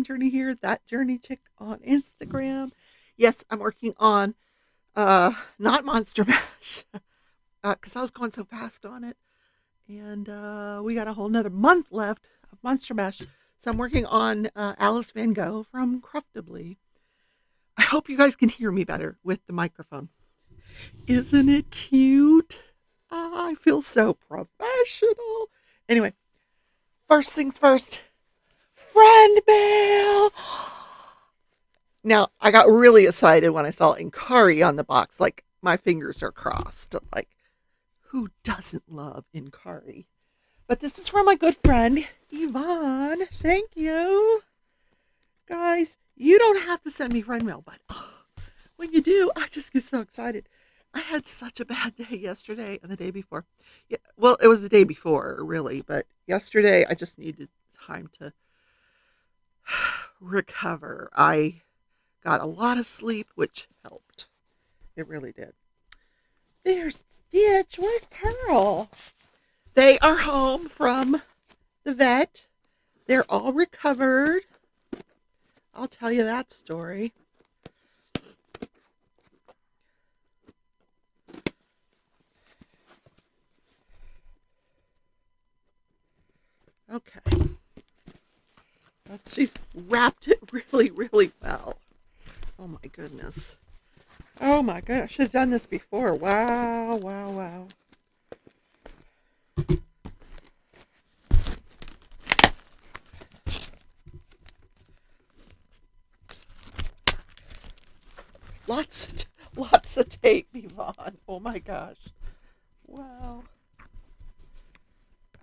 crafting journey here, that journey chick on Instagram. Yes, I'm working on not Monster Mash because I was going so fast on it, and we got a whole nother month left of Monster Mash. So I'm working on Alice Van Gogh from Craftably. I hope you guys can hear me better with the microphone. Isn't it cute? I feel so professional. Anyway, first things first, friend mail. Now, I got really excited when I saw Inkari on the box. Like, my fingers are crossed. Like, who doesn't love Inkari? But this is from my good friend, Yvonne. Thank you. Guys, you don't have to send me friend mail, but when you do, I just get so excited. I had such a bad day yesterday and the day before. Yeah, well, it was the day before, really, but yesterday I just needed time to recover. I got a lot of sleep, which helped. It really did. There's Stitch. Where's Pearl? They are home from the vet. They're all recovered. I'll tell you that story. Okay. She's wrapped it really, really well. Oh my goodness. Oh my goodness. I should have done this before. Wow, wow, wow. Lots of tape, Yvonne. Oh my gosh. Wow.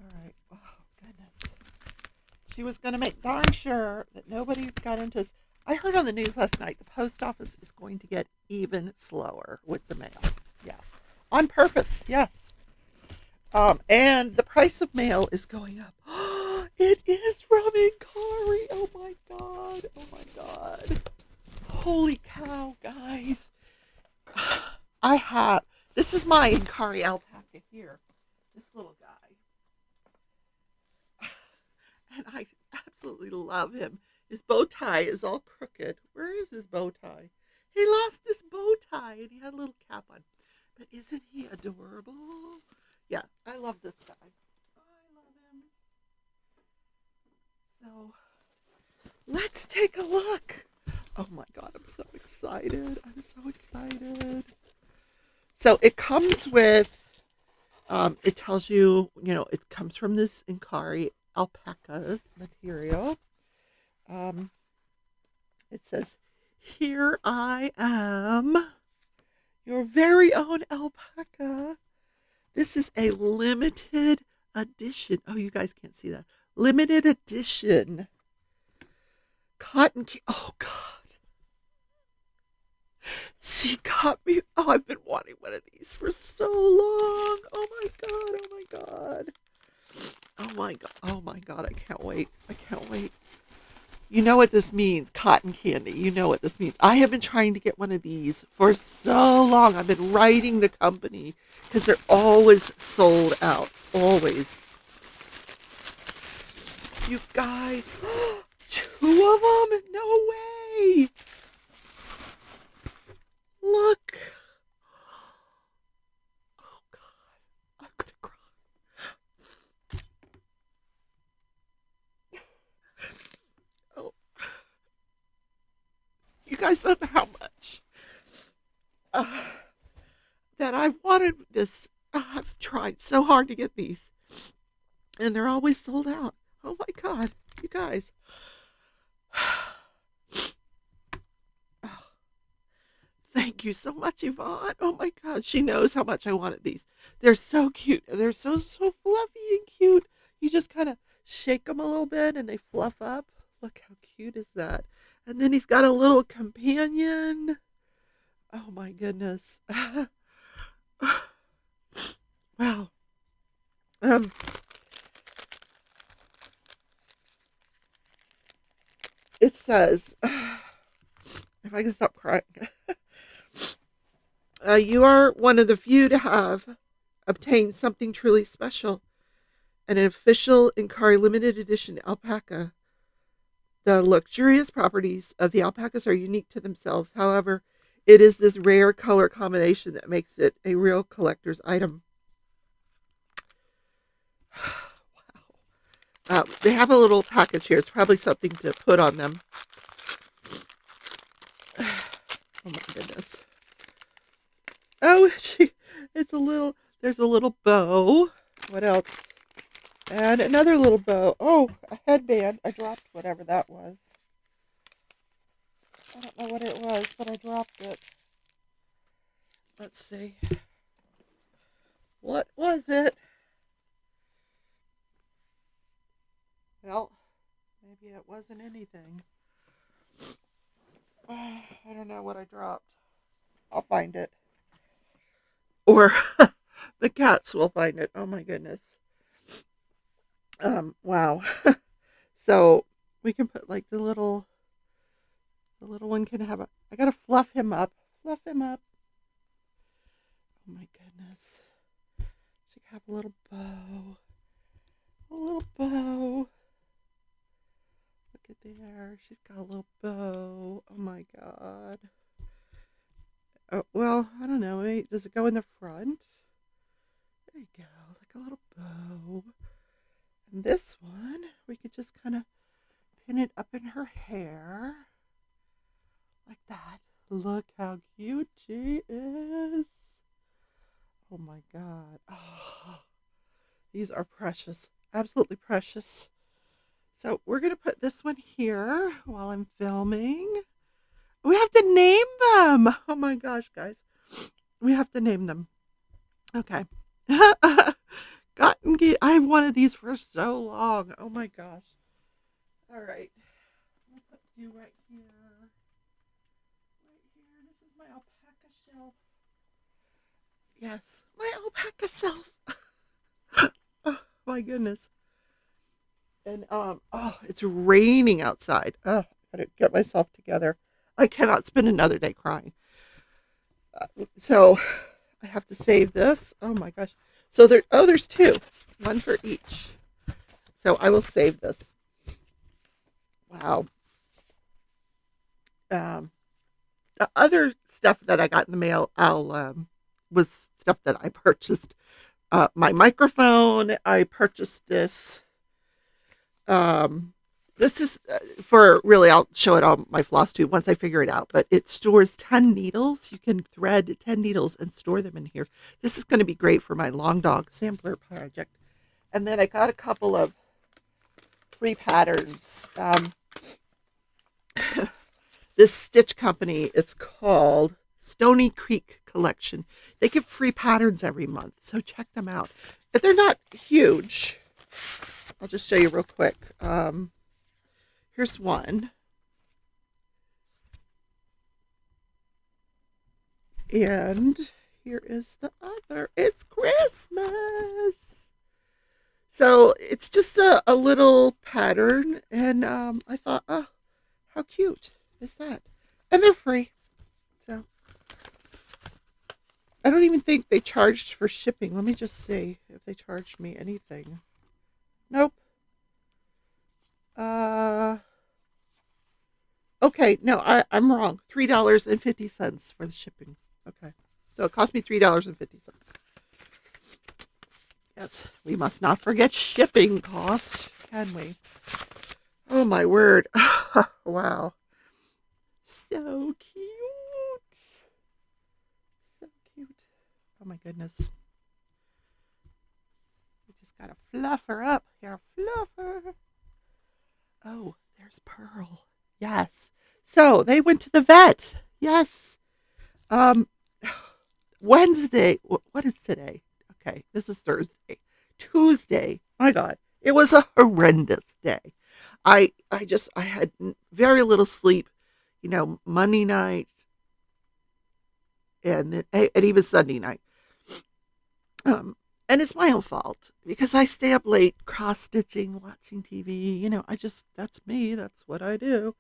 All right. Oh goodness. She was going to make darn sure that nobody got into. I heard on the news last night the post office is going to get even slower with the mail. Yeah, on purpose. Yes. And the price of mail is going up. It is from Inkari. Oh my god. Oh my god. Holy cow, guys. This is my Inkari alpaca here. This little guy. And I absolutely love him. His bow tie is all crooked. Where is his bow tie? He lost his bow tie and he had a little cap on. But isn't he adorable? Yeah, I love this guy. I love him. So, let's take a look. Oh my god, I'm so excited. I'm so excited. So, it comes with, it tells you, it comes from this Inkari alpaca material. It says, "Here I am, your very own alpaca." This is a limited edition. Oh, you guys can't see that. Limited edition. Oh, God. She got me. Oh, I've been wanting one of these for so long. Oh, my God. Oh, my God. Oh, my God. Oh, my God. I can't wait. I can't wait. You know what this means, cotton candy. You know what this means. I have been trying to get one of these for so long. I've been writing the company because they're always sold out. Always. You guys, 2 of them? No way. Look. Oh, God. I'm going to cry. You guys don't know how much that I wanted this. I've tried so hard to get these, and they're always sold out. Oh my god, you guys. Oh, thank you so much, Yvonne. Oh my god, she knows how much I wanted these. They're so cute. They're so fluffy and cute. You just kind of shake them a little bit, and they fluff up. Look how cute is that. And then he's got a little companion. Oh my goodness. Wow. It says, if I can stop crying, you are one of the few to have obtained something truly special, an official Inkari limited edition alpaca The luxurious properties of the alpacas are unique to themselves. However, it is this rare color combination that makes it a real collector's item. They have a little package here. It's probably something to put on them. Oh my goodness. Oh, it's a little, there's a little bow. What else? And another little bow. Oh, a headband. I dropped whatever that was. I don't know what it was, but I dropped it. Let's see. What was it? Well, maybe it wasn't anything. I don't know what I dropped. I'll find it. Or the cats will find it. Oh my goodness. Wow. So we can put like the little one can have I gotta fluff him up. Fluff him up. Oh my goodness. She can have a little bow. A little bow. Look at there. She's got a little bow. Oh my god. Oh, well, I don't know. Does it go in the front? There you go. Like a little bow. And this one, we could just kind of pin it up in her hair. Like that. Look how cute she is. Oh my god. Oh, these are precious. Absolutely precious. So we're going to put this one here while I'm filming. We have to name them. Oh my gosh, guys. We have to name them. Okay. Cotton Gate. I've wanted these for so long. Oh my gosh. All right. I'll put you right here. Right here. This is my alpaca shelf. Yes, my alpaca shelf. Oh my goodness. And oh, it's raining outside. Oh, I gotta get myself together. I cannot spend another day crying. So I have to save this. Oh my gosh. So there's two, one for each. So I will save this. Wow. The other stuff that I got in the mail, was stuff that I purchased. My microphone. I purchased this. This is for really, I'll show it on my floss tube once I figure it out, but it stores 10 needles. You can thread 10 needles and store them in here. This is going to be great for my long dog sampler project. And then I got a couple of free patterns. This stitch company, it's called Stony Creek Collection. They give free patterns every month, so check them out. But they're not huge. I'll just show you real quick. Here's one. And here is the other. It's Christmas. So it's just a little pattern. And I thought, oh, how cute is that? And they're free. So I don't even think they charged for shipping. Let me just see if they charged me anything. Nope. Okay, no, I'm wrong. $3.50 for the shipping. Okay. So it cost me $3.50. Yes, we must not forget shipping costs, can we? Oh my word. Wow. So cute. So cute. Oh my goodness. We just gotta fluff her up. Here, fluff her. Oh, there's Pearl. Yes. So they went to the vet. Yes. Wednesday. What is today? Okay, this is Thursday. Tuesday. My God, it was a horrendous day. I had very little sleep. Monday night and even Sunday night. And it's my own fault because I stay up late cross stitching, watching TV. That's me. That's what I do.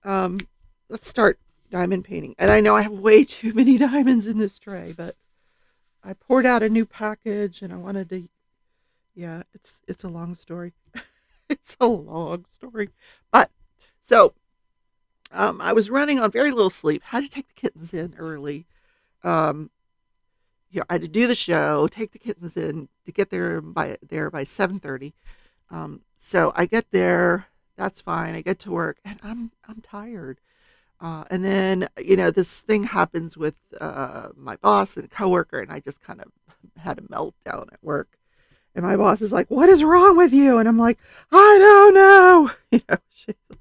Let's start diamond painting. And I know I have way too many diamonds in this tray, but I poured out a new package and I wanted to, yeah, it's a long story. It's a long story, but So I was running on very little sleep. Had to take the kittens in early. Um, I had to do the show, take the kittens in to get there by 7:30. So I get there. That's fine. I get to work, and I'm tired. And then this thing happens with my boss and a coworker, and I just kind of had a meltdown at work. And my boss is like, "What is wrong with you?" And I'm like, "I don't know." She's like,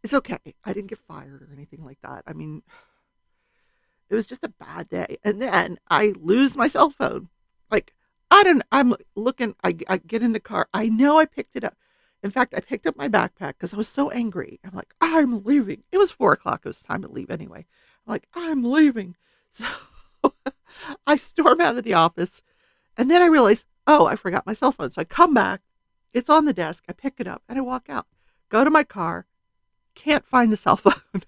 it's okay. I didn't get fired or anything like that. I mean, it was just a bad day. And then I lose my cell phone. Like, I'm looking, I get in the car. I know I picked it up. In fact, I picked up my backpack because I was so angry. I'm like, I'm leaving. It was 4 o'clock. It was time to leave anyway. I'm like, I'm leaving. So I storm out of the office. And then I realize, oh, I forgot my cell phone. So I come back. It's on the desk. I pick it up and I walk out. Go to my car. Can't find the cell phone.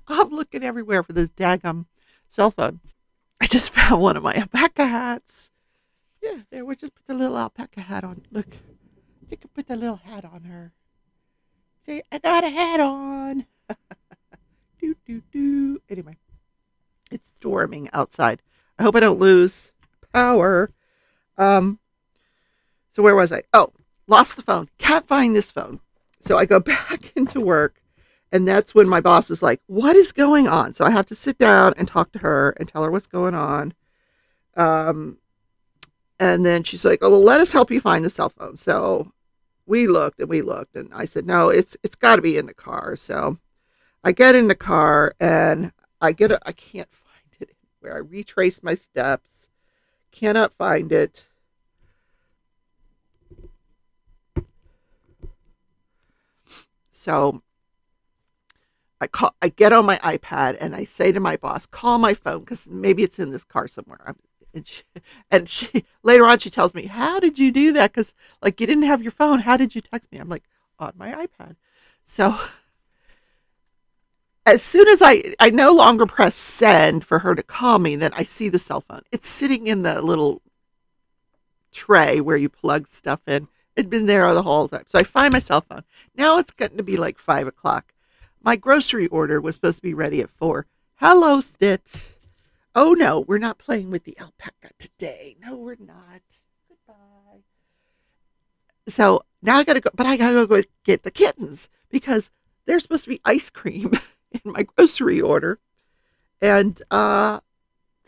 I'm looking everywhere for this daggum cell phone. I just found one of my alpaca hats. Yeah, there. We just put the little alpaca hat on. Look, you can put the little hat on her. See, I got a hat on. Do, do, do. Anyway, it's storming outside. I hope I don't lose power. So where was I? Oh, lost the phone. Can't find this phone. So I go back into work. And that's when my boss is like, what is going on? So I have to sit down and talk to her and tell her what's going on. And then she's like, oh, well, let us help you find the cell phone. So we looked. And I said, no, it's got to be in the car. So I get in the car and I can't find it anywhere. I retrace my steps. Cannot find it. So I get on my iPad and I say to my boss, call my phone because maybe it's in this car somewhere. And she later on she tells me, how did you do that? Because like you didn't have your phone. How did you text me? I'm like, on my iPad. So as soon as I no longer press send for her to call me, then I see the cell phone. It's sitting in the little tray where you plug stuff in. It'd been there the whole time. So I find my cell phone. Now it's getting to be like 5 o'clock. My grocery order was supposed to be ready at 4. Hello, Stitch. Oh, no, we're not playing with the alpaca today. No, we're not. Goodbye. So now I got to go, but I got to go get the kittens because there's supposed to be ice cream in my grocery order. And so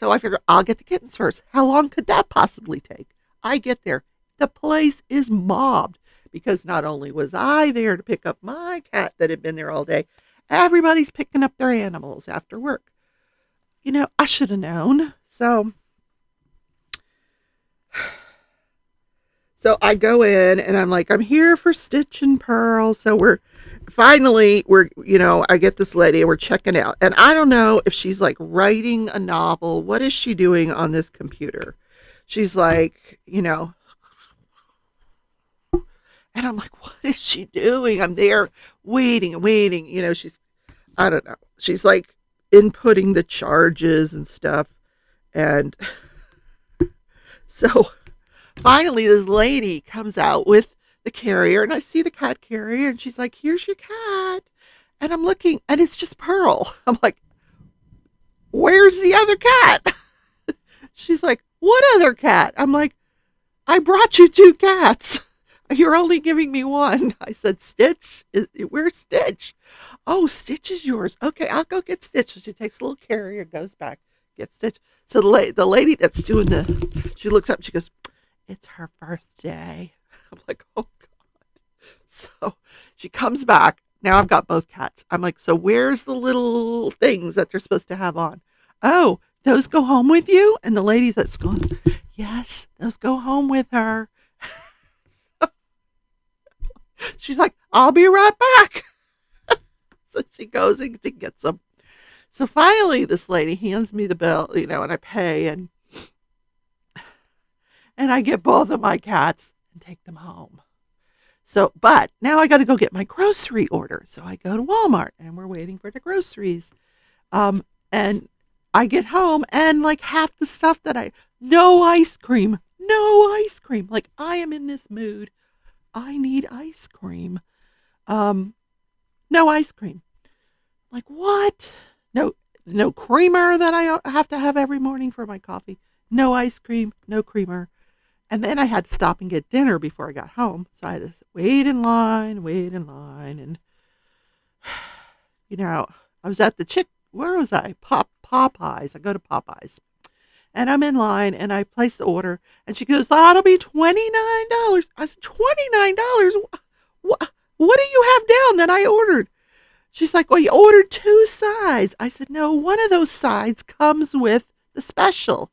I figure I'll get the kittens first. How long could that possibly take? I get there. The place is mobbed because not only was I there to pick up my cat that had been there all day, everybody's picking up their animals after work. I should have known. So I go in and I'm like, I'm here for Stitch and Pearl. So we're I get this lady and we're checking out. And I don't know if she's like writing a novel. What is she doing on this computer? She's like, and I'm like, what is she doing? I'm there waiting and waiting. I don't know. She's like inputting the charges and stuff. And so finally this lady comes out with the carrier and I see the cat carrier and she's like, here's your cat. And I'm looking and it's just Pearl. I'm like, where's the other cat? She's like, what other cat? I'm like, I brought you 2 cats. You're only giving me 1. I said, Stitch? Where's Stitch? Oh, Stitch is yours. Okay, I'll go get Stitch. So she takes a little carrier, goes back, gets Stitch. So the lady that's doing she looks up and she goes, it's her first day. I'm like, oh, God. So she comes back. Now I've got both cats. I'm like, so where's the little things that they're supposed to have on? Oh, those go home with you? And the lady that's going, yes, those go home with her. She's like, I'll be right back. So she goes and gets them. So finally, this lady hands me the bill, and I pay and I get both of my cats and take them home. So, but now I got to go get my grocery order. So I go to Walmart and we're waiting for the groceries. And I get home and like half the stuff no ice cream. Like I am in this mood. I need ice cream. Um, no ice cream. I'm like, what? No creamer that I have to have every morning for my coffee. No ice cream, no creamer. And then I had to stop and get dinner before I got home. So I had to wait in line. And, I was at where was I? Popeyes. I go to Popeyes. And I'm in line and I place the order. And she goes, that'll be $29. I said, $29? What do you have down that I ordered? She's like, well, you ordered 2 sides. I said, no, one of those sides comes with the special.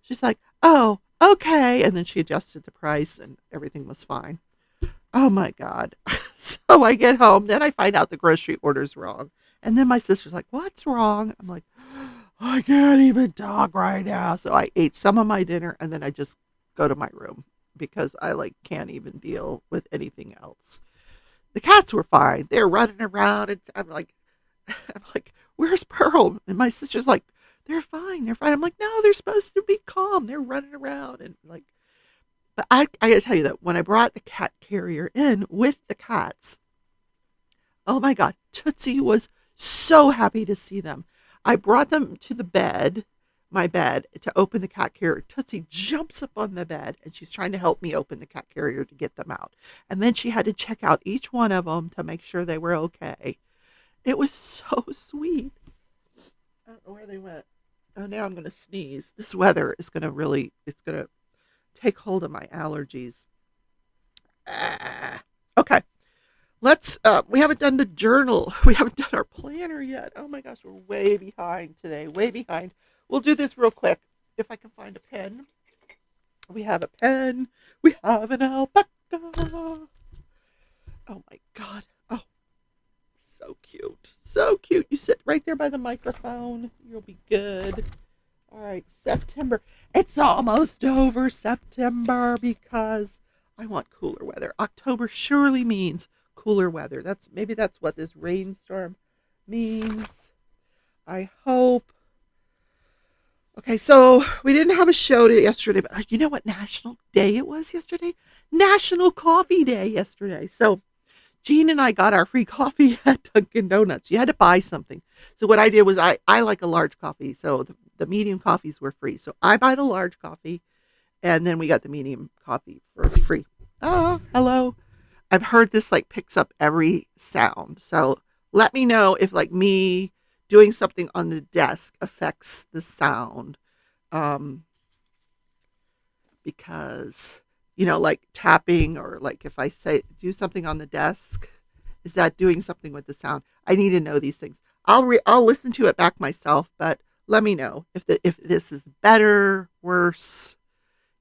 She's like, oh, okay. And then she adjusted the price and everything was fine. Oh my God. So I get home. Then I find out the grocery order's wrong. And then my sister's like, what's wrong? I'm like, I can't even talk right now. So I ate some of my dinner and then I just go to my room because I can't even deal with anything else. The cats were fine. They're running around and I'm like, where's Pearl? And my sister's like, they're fine. They're fine. I'm like, no, they're supposed to be calm. They're running around and but I gotta tell you that when I brought the cat carrier in with the cats, oh my God, Tootsie was so happy to see them. I brought them to my bed, to open the cat carrier. Tootsie jumps up on the bed and she's trying to help me open the cat carrier to get them out. And then she had to check out each one of them to make sure they were okay. It was so sweet. I don't know where they went. Oh, now I'm going to sneeze. This weather is going to it's going to take hold of my allergies. Okay. We haven't done the journal. We haven't done our planner yet. Oh my gosh, we're way behind today. Way behind. We'll do this real quick. If I can find a pen. We have a pen. We have an alpaca. Oh my God. Oh, so cute. So cute. You sit right there by the microphone. You'll be good. All right, September. It's almost over September because I want cooler weather. October surely means cooler weather. Maybe that's what this rainstorm means. I hope. Okay, so we didn't have a show yesterday, but you know what national day it was yesterday? National Coffee Day yesterday. So Jean and I got our free coffee at Dunkin' Donuts. You had to buy something. So what I did was I like a large coffee. So the medium coffees were free. So I buy the large coffee and then we got the medium coffee for free. Oh, hello. I've heard this picks up every sound. So let me know if me doing something on the desk affects the sound. Because tapping or if I say do something on the desk, is that doing something with the sound? I need to know these things. I'll listen to it back myself, but let me know if this is better, worse,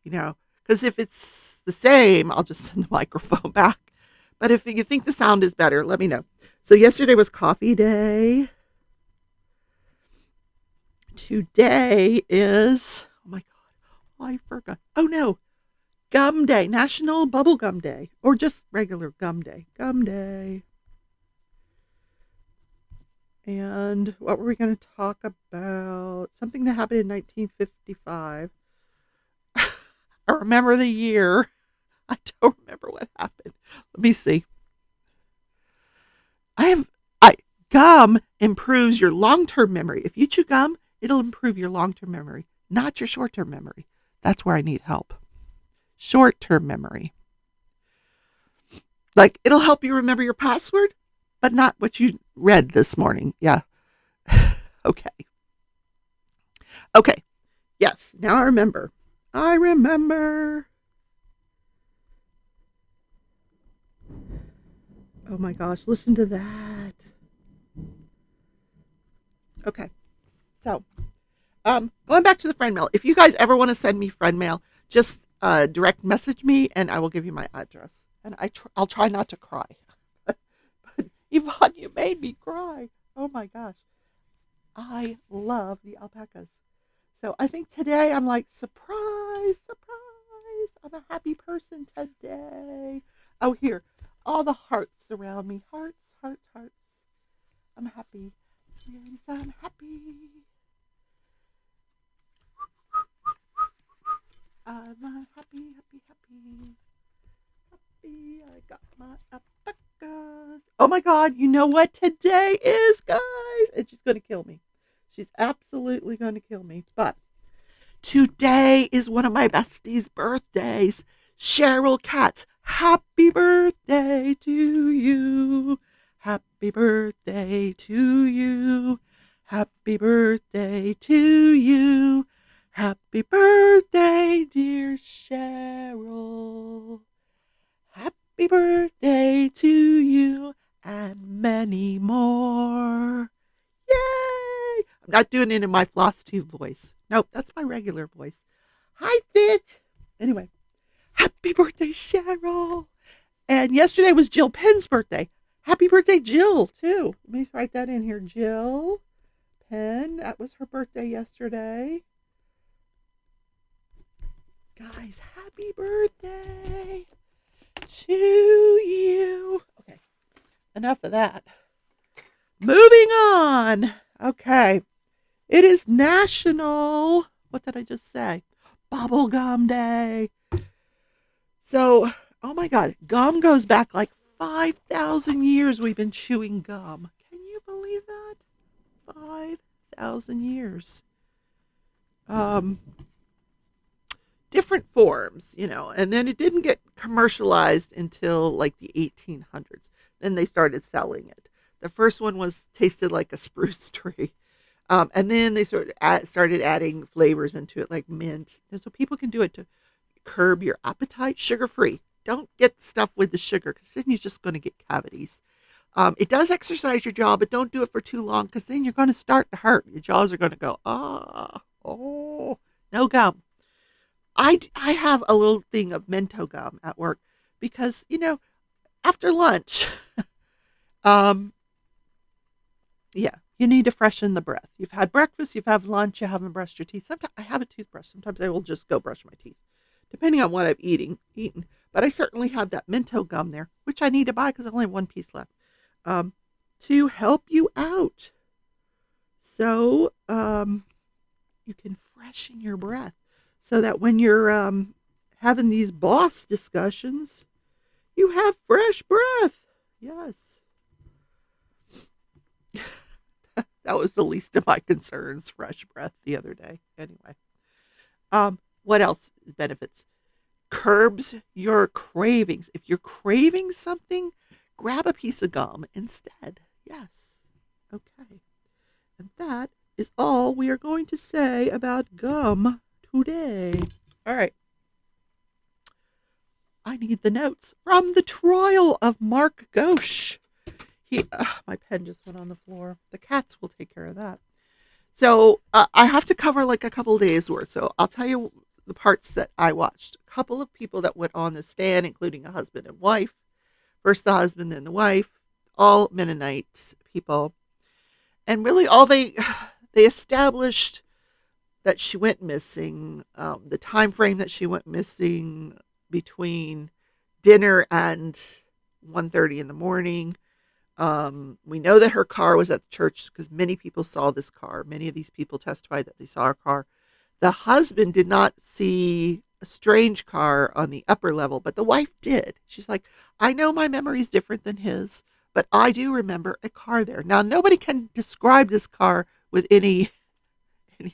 because if it's the same, I'll just send the microphone back. But if you think the sound is better, let me know. So yesterday was coffee day. Today is, oh my God, I forgot. Oh no, gum day, National Bubble Gum Day, or just regular gum day. Gum day. And what were we going to talk about? Something that happened in 1955. I remember the year. I don't remember what happened. Let me see. Gum improves your long-term memory. If you chew gum, it'll improve your long-term memory, not your short-term memory. That's where I need help. Short-term memory. It'll help you remember your password, but not what you read this morning. Yeah. Okay. Okay. Yes. Now I remember. I remember. Oh my gosh. Listen to that. Okay. So, going back to the friend mail. If you guys ever want to send me friend mail, just direct message me and I will give you my address. And I'll try not to cry. But Yvonne, you made me cry. Oh my gosh. I love the alpacas. So I think today I'm surprise, surprise. I'm a happy person today. Oh, here. All the hearts around me. Hearts, hearts, hearts. I'm happy. Yes, I'm happy. I'm happy, happy, happy. Happy. I got my alpacas. Oh my God, you know what today is, guys? And she's going to kill me. She's absolutely going to kill me. But today is one of my besties' birthdays. Cheryl Katz. Happy birthday to you. Happy birthday to you. Happy birthday to you. Happy birthday, dear Cheryl. Happy birthday to you and many more. Yay! I'm not doing it in my floss tube voice. Nope, that's my regular voice. Hi, Fit. Anyway, happy birthday, Cheryl. And yesterday was Jill Penn's birthday. Happy birthday, Jill, too. Let me write that in here. Jill Penn. That was her birthday yesterday. Guys, happy birthday to you. Okay, enough of that. Moving on. Okay. It is National, what did I just say? Bubblegum Day. So, oh my God, gum goes back like 5,000 years we've been chewing gum. Can you believe that? 5,000 years. Different forms, and then it didn't get commercialized until like the 1800s. Then they started selling it. The first one tasted like a spruce tree. And then they started adding flavors into it, like mint. And so people can do it to curb your appetite. Sugar-free. Don't get stuff with the sugar, because then you're just going to get cavities. It does exercise your jaw, but don't do it for too long, because then you're going to start to hurt. Your jaws are going to go, no gum. I have a little thing of Mento gum at work because, after lunch, yeah, you need to freshen the breath. You've had breakfast, you've had lunch, you haven't brushed your teeth. Sometimes I have a toothbrush. Sometimes I will just go brush my teeth, depending on what I've eaten. But I certainly have that Mento gum there, which I need to buy because I only have one piece left, to help you out. So you can freshen your breath so that when you're having these boss discussions, you have fresh breath. Yes. That was the least of my concerns, fresh breath the other day. Anyway, what else benefits? Curbs your cravings. If you're craving something, grab a piece of gum instead. Yes. Okay. And that is all we are going to say about gum today. All right. I need the notes from the trial of Mark Gooch. My pen just went on the floor. The cats will take care of that. So I have to cover like a couple days worth. So I'll tell you the parts that I watched. A couple of people that went on the stand, including a husband and wife. First the husband, then the wife. All Mennonite people. And really all they established that she went missing, the time frame that she went missing between dinner and 1:30 in the morning. We know that her car was at the church because many people saw this car. Many of these people testified that they saw her car. The husband did not see a strange car on the upper level, but the wife did. She's like, I know my memory is different than his, but I do remember a car there. Now, nobody can describe this car with any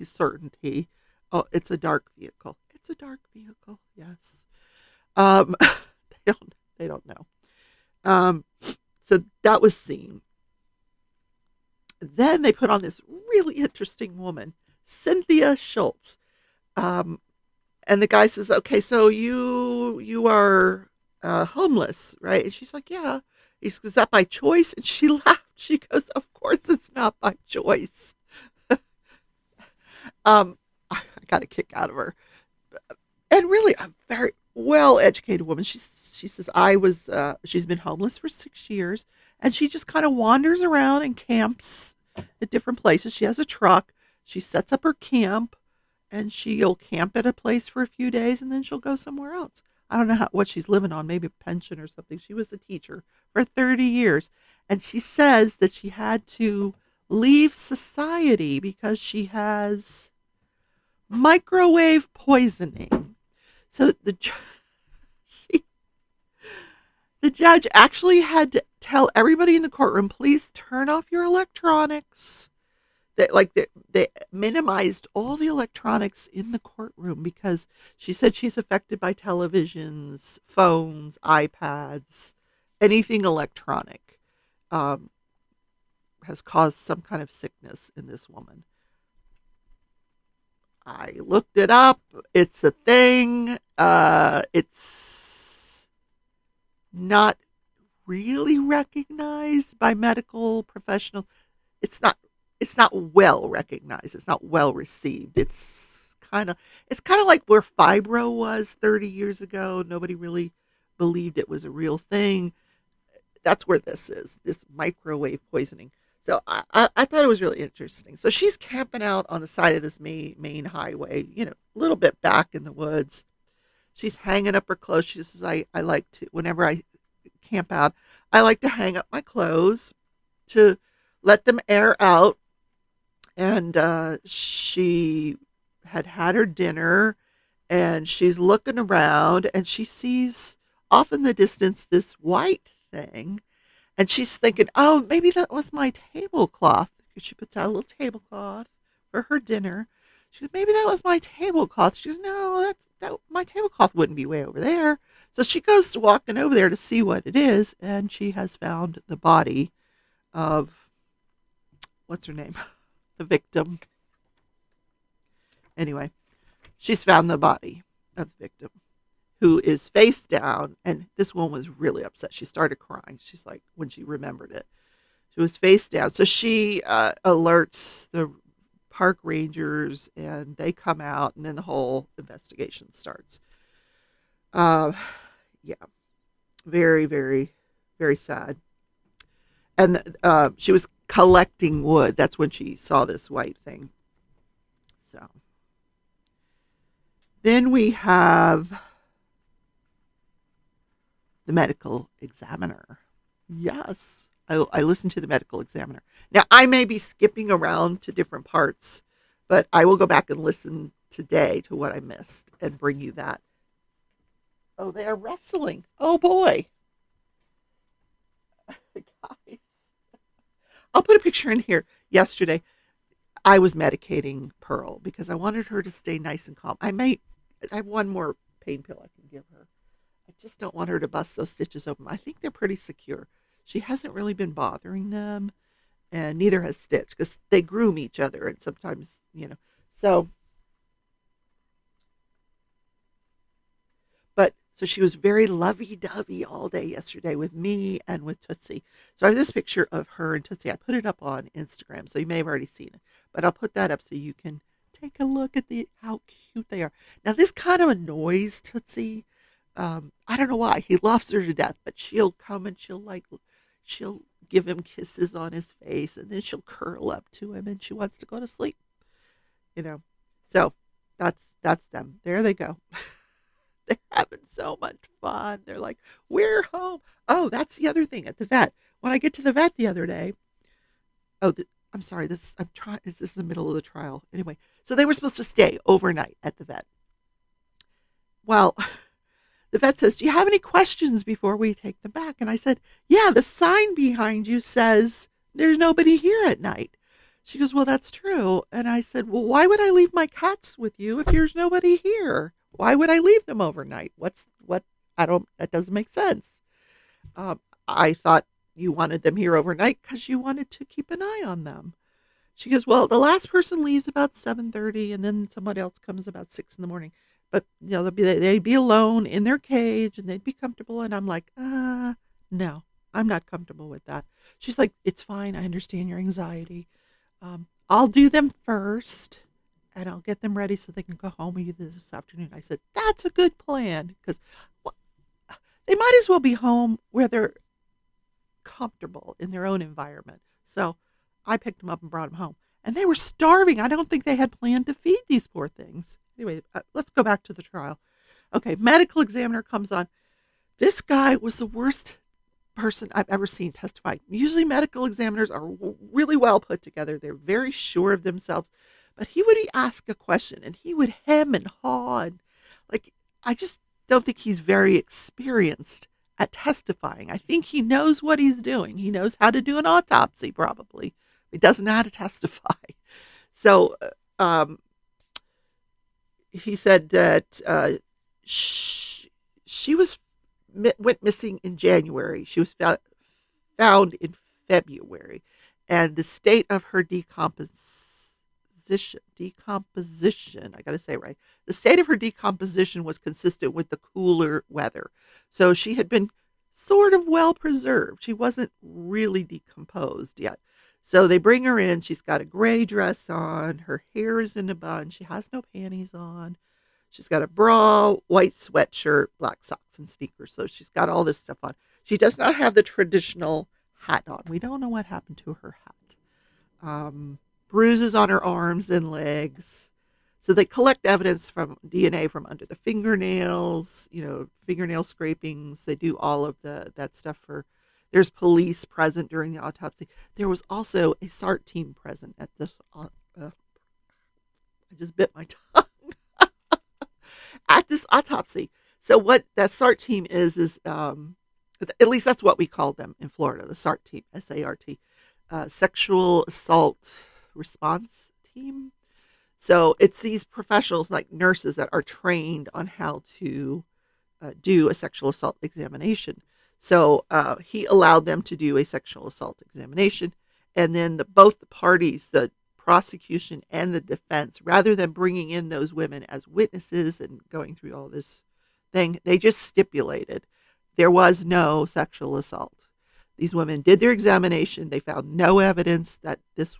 certainty. Oh, it's a dark vehicle. It's a dark vehicle. Yes. They don't know. So that was seen. Then they put on this really interesting woman, Cynthia Schultz. And the guy says, okay, so you are homeless, right? And she's like, yeah. He says, is that by choice? And she laughed. She goes, of course it's not by choice. I got a kick out of her. And really, a very well-educated woman. She says, she's been homeless for 6 years, and she just kind of wanders around and camps at different places. She has a truck. She sets up her camp, and she'll camp at a place for a few days, and then she'll go somewhere else. I don't know what she's living on, maybe a pension or something. She was a teacher for 30 years, and she says that she had to leave society because she has microwave poisoning. So the judge actually had to tell everybody in the courtroom, please turn off your electronics. They minimized all the electronics in the courtroom because she said she's affected by televisions, phones, iPads, anything electronic um, has caused some kind of sickness in this woman. I looked it up. It's a thing. It's not really recognized by medical professionals. It's not it's not well recognized. It's not well received. It's kind of like where fibro was 30 years ago. Nobody really believed it was a real thing. That's where this is, this microwave poisoning. So I thought it was really interesting. So she's camping out on the side of this main highway, a little bit back in the woods. She's hanging up her clothes. She says, I like to, whenever I camp out, I like to hang up my clothes to let them air out. And she had her dinner, and she's looking around, and she sees off in the distance this white thing. And she's thinking, oh, maybe that was my tablecloth. She puts out a little tablecloth for her dinner. She goes, maybe that was my tablecloth. She goes, no, my tablecloth wouldn't be way over there. So she goes walking over there to see what it is, and she has found the body of, what's her name? The victim. Anyway, she's found the body of the victim, who is face down. And this woman was really upset. She started crying. She's like, when she remembered it, she was face down. So she alerts the park rangers, and they come out, and then the whole investigation starts. Uh, yeah, very, very, very sad. And she was collecting wood. That's when she saw this white thing. So then we have the medical examiner. Yes, I listened to the medical examiner. Now, I may be skipping around to different parts, but I will go back and listen today to what I missed and bring you that. Oh, they are wrestling. Oh, boy. Guys. I'll put a picture in here. Yesterday, I was medicating Pearl because I wanted her to stay nice and calm. I have one more pain pill I can give her. I just don't want her to bust those stitches open. I think they're pretty secure. She hasn't really been bothering them, and neither has Stitch, because they groom each other, and sometimes, So, so she was very lovey-dovey all day yesterday with me and with Tootsie. So I have this picture of her and Tootsie. I put it up on Instagram, so you may have already seen it, but I'll put that up so you can take a look at how cute they are. Now, this kind of annoys Tootsie. I don't know why. He loves her to death, but she'll come and she'll give him kisses on his face, and then she'll curl up to him, and she wants to go to sleep. So that's them. There they go. They're having so much fun. They're like, we're home. Oh, that's the other thing at the vet. When I get to the vet the other day, I'm sorry, this is the middle of the trial. Anyway, so they were supposed to stay overnight at the vet. Well, the vet says, do you have any questions before we take them back? And I said, yeah, the sign behind you says there's nobody here at night. She goes, well, that's true. And I said, well, why would I leave my cats with you if there's nobody here? Why would I leave them overnight? That doesn't make sense. I thought you wanted them here overnight because you wanted to keep an eye on them. She goes, well, the last person leaves about 7:30, and then someone else comes about 6 in the morning. But, they'd be alone in their cage, and they'd be comfortable. And I'm like, no, I'm not comfortable with that. She's like, it's fine. I understand your anxiety. I'll do them first, and I'll get them ready so they can go home with you this afternoon. I said, that's a good plan, because they might as well be home where they're comfortable in their own environment. So I picked them up and brought them home. And they were starving. I don't think they had planned to feed these poor things. Anyway, let's go back to the trial. Okay, medical examiner comes on. This guy was the worst person I've ever seen testify. Usually medical examiners are really well put together. They're very sure of themselves. But he would ask a question, and he would hem and haw. And I just don't think he's very experienced at testifying. I think he knows what he's doing. He knows how to do an autopsy, probably. He doesn't know how to testify. So he said that she went missing in January. She was found in February, and the state of her decomposition, I got to say it right. The state of her decomposition was consistent with the cooler weather. So she had been sort of well preserved. She wasn't really decomposed yet. So they bring her in. She's got a gray dress on. Her hair is in a bun. She has no panties on. She's got a bra, white sweatshirt, black socks, and sneakers. So she's got all this stuff on. She does not have the traditional hat on. We don't know what happened to her hat. Bruises on her arms and legs. So they collect evidence from DNA from under the fingernails, fingernail scrapings. They do all of that stuff there's police present during the autopsy. There was also a SART team present at this, I just bit my tongue, at this autopsy. So what that SART team is at least that's what we call them in Florida, the SART team, SART, Sexual Assault Response Team. So it's these professionals like nurses that are trained on how to do a sexual assault examination. So he allowed them to do a sexual assault examination. And then both the parties, the prosecution and the defense, rather than bringing in those women as witnesses and going through all this thing, they just stipulated there was no sexual assault. These women did their examination. They found no evidence that this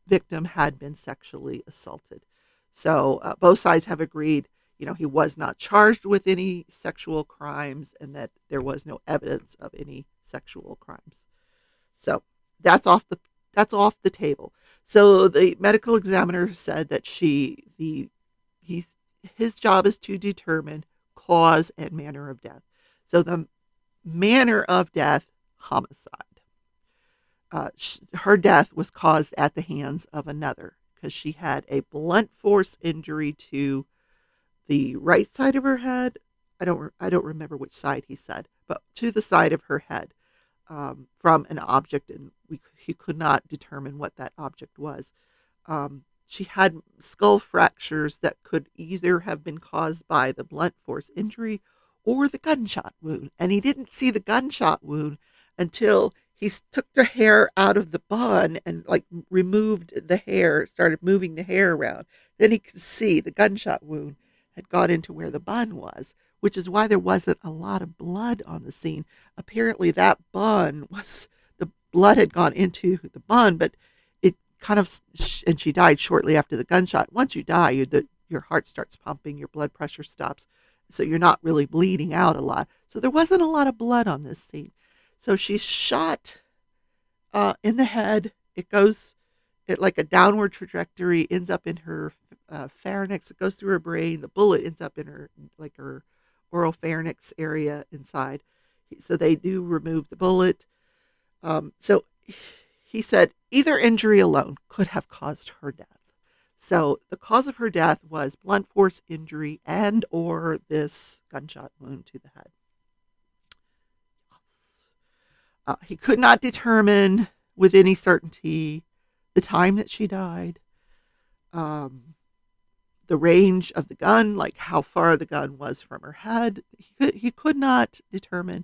victim had been sexually assaulted. So both sides have agreed, he was not charged with any sexual crimes and that there was no evidence of any sexual crimes. So that's off the table. So the medical examiner said that his job is to determine cause and manner of death. So the manner of death, homicide. Her death was caused at the hands of another because she had a blunt force injury to the right side of her head. I don't remember which side he said, but to the side of her head from an object, and he could not determine what that object was. She had skull fractures that could either have been caused by the blunt force injury or the gunshot wound, and he didn't see the gunshot wound until he took the hair out of the bun and removed the hair, started moving the hair around. Then he could see the gunshot wound had got into where the bun was, which is why there wasn't a lot of blood on the scene. Apparently the blood had gone into the bun, but it kind of, and she died shortly after the gunshot. Once you die, your heart starts pumping, your blood pressure stops, so you're not really bleeding out a lot. So there wasn't a lot of blood on this scene. So she's shot in the head. It goes like a downward trajectory, ends up in her pharynx. It goes through her brain. The bullet ends up in her oral pharynx area inside. So they do remove the bullet. So he said either injury alone could have caused her death. So the cause of her death was blunt force injury and or this gunshot wound to the head. He could not determine with any certainty the time that she died, the range of the gun, like how far the gun was from her head. He could not determine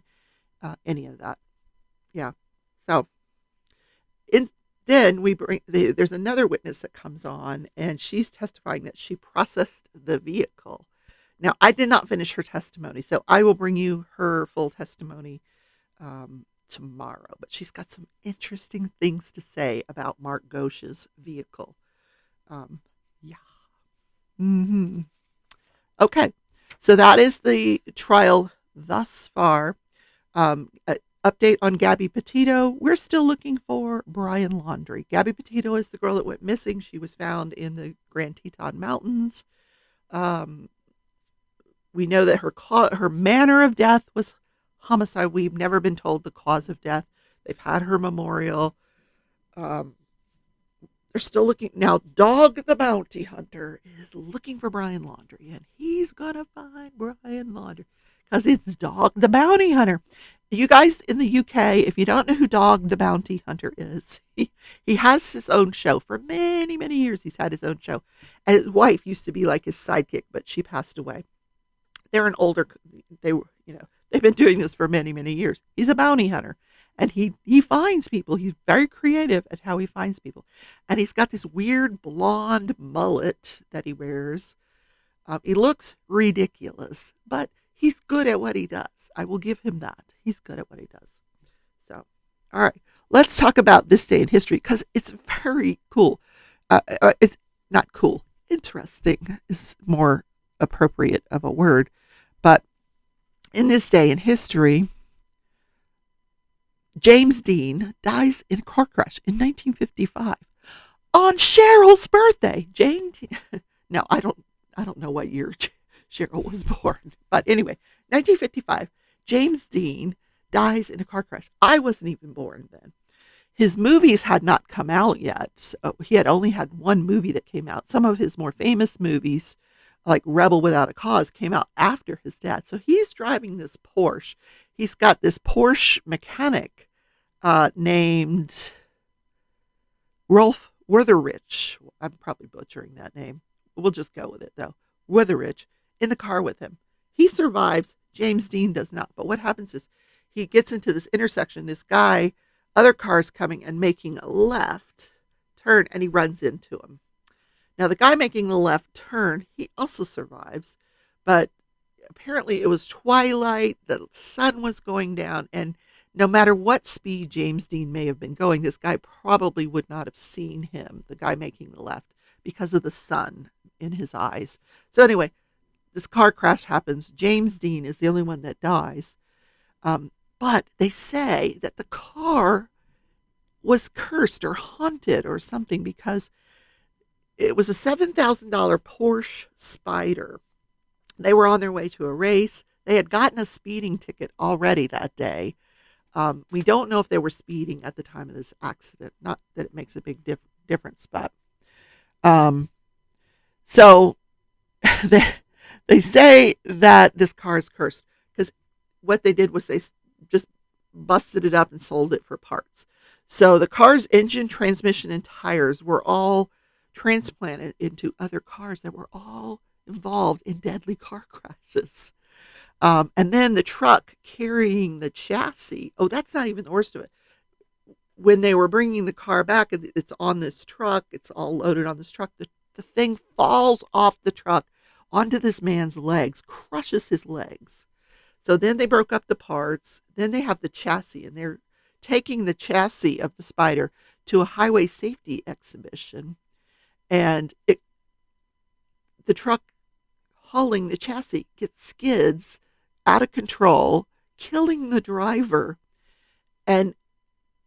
any of that. Yeah. So then there's another witness that comes on, and she's testifying that she processed the vehicle. Now, I did not finish her testimony, so I will bring you her full testimony tomorrow, but she's got some interesting things to say about Mark Gooch's vehicle. Yeah. Mm-hmm. Okay. So that is the trial thus far. Update on Gabby Petito. We're still looking for Brian Laundrie. Gabby Petito is the girl that went missing. She was found in the Grand Teton Mountains. We know that her manner of death was homicide. We've never been told the cause of death. They've had her memorial. They're still looking. Now, Dog the Bounty Hunter is looking for Brian Laundrie, and he's going to find Brian Laundrie because it's Dog the Bounty Hunter. You guys in the UK, if you don't know who Dog the Bounty Hunter is, he has his own show. For many, many years, he's had his own show. And his wife used to be like his sidekick, but she passed away. They're an older, they were, they've been doing this for many, many years. He's a bounty hunter, and he finds people. He's very creative at how he finds people. And he's got this weird blonde mullet that he wears. He looks ridiculous, but he's good at what he does. I will give him that. He's good at what he does. So, all right, let's talk about this day in history because it's very cool. It's not cool. Interesting is more appropriate of a word. But in this day in history, James Dean dies in a car crash in 1955 on Cheryl's birthday. Now, I don't know what year Cheryl was born, but anyway, 1955, James Dean dies in a car crash. I wasn't even born then. His movies had not come out yet. So he had only had one movie that came out. Some of his more famous movies, like Rebel Without a Cause, came out after his death. So he's driving this Porsche. He's got this Porsche mechanic named Rolf Witherich. I'm probably butchering that name. We'll just go with it, though. Witherich in the car with him. He survives. James Dean does not. But what happens is he gets into this intersection. This guy, other cars coming and making a left turn, and he runs into him. Now, the guy making the left turn, he also survives. But apparently it was twilight. The sun was going down. And no matter what speed James Dean may have been going, this guy probably would not have seen him, the guy making the left, because of the sun in his eyes. So anyway, this car crash happens. James Dean is the only one that dies. But they say that the car was cursed or haunted or something because it was a $7,000 Porsche Spider. They were on their way to a race. They had gotten a speeding ticket already that day. We don't know if they were speeding at the time of this accident. Not that it makes a big difference, but so they say that this car is cursed because what they did was they just busted it up and sold it for parts. So the car's engine, transmission, and tires were all transplanted into other cars that were all involved in deadly car crashes. And then the truck carrying the chassis. Oh, that's not even the worst of it. When they were bringing the car back, it's on this truck. It's all loaded on this truck. The thing falls off the truck onto this man's legs, crushes his legs. So then they broke up the parts. Then they have the chassis, and they're taking the chassis of the Spider to a highway safety exhibition. And the truck hauling the chassis gets skids out of control, killing the driver, and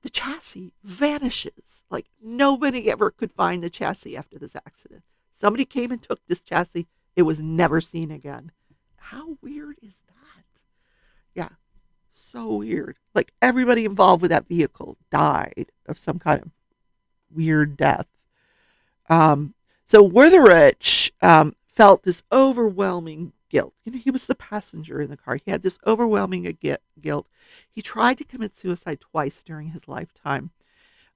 the chassis vanishes. Like nobody ever could find the chassis after this accident. Somebody came and took this chassis. It was never seen again. How weird is that? Yeah, so weird. Like everybody involved with that vehicle died of some kind of weird death. So Witherich felt this overwhelming guilt. He was the passenger in the car. He had this overwhelming guilt. He tried to commit suicide twice during his lifetime.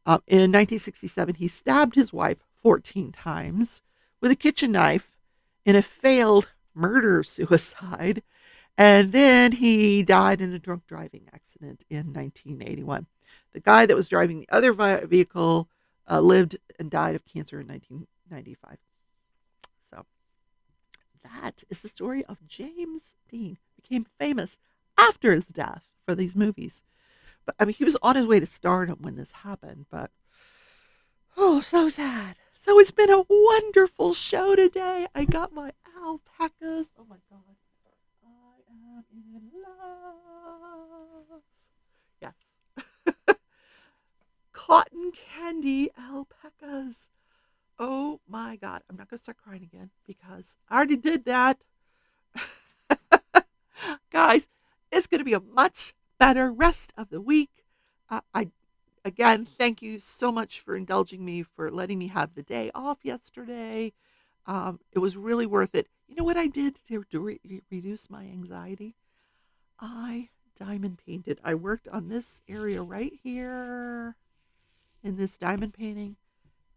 In 1967, he stabbed his wife 14 times with a kitchen knife in a failed murder-suicide. And then he died in a drunk driving accident in 1981. The guy that was driving the other vehicle lived and died of cancer in 1995. So that is the story of James Dean. Became famous after his death for these movies. But I mean, he was on his way to stardom when this happened. But oh, so sad. So it's been a wonderful show today. I got my alpacas. Oh my God. I am in love. Yes. Cotton candy alpacas. Oh my God. I'm not going to start crying again because I already did that. Guys, it's going to be a much better rest of the week. Again, thank you so much for indulging me, for letting me have the day off yesterday. It was really worth it. You know what I did to reduce my anxiety? I diamond painted. I worked on this area right here in this diamond painting.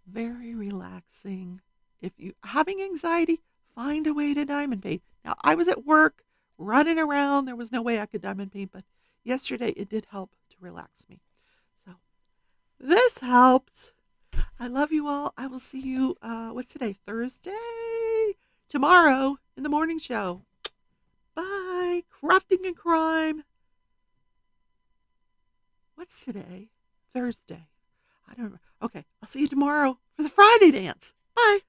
Very relaxing. If you having anxiety, find a way to diamond paint. Now, I was at work running around. There was no way I could diamond paint, but yesterday it did help to relax me. So this helps. I love you all. I will see you, what's today? Thursday? Tomorrow in the morning show. Bye. Crafting and crime. What's today? Thursday. I don't know. Okay, I'll see you tomorrow for the Friday dance. Bye.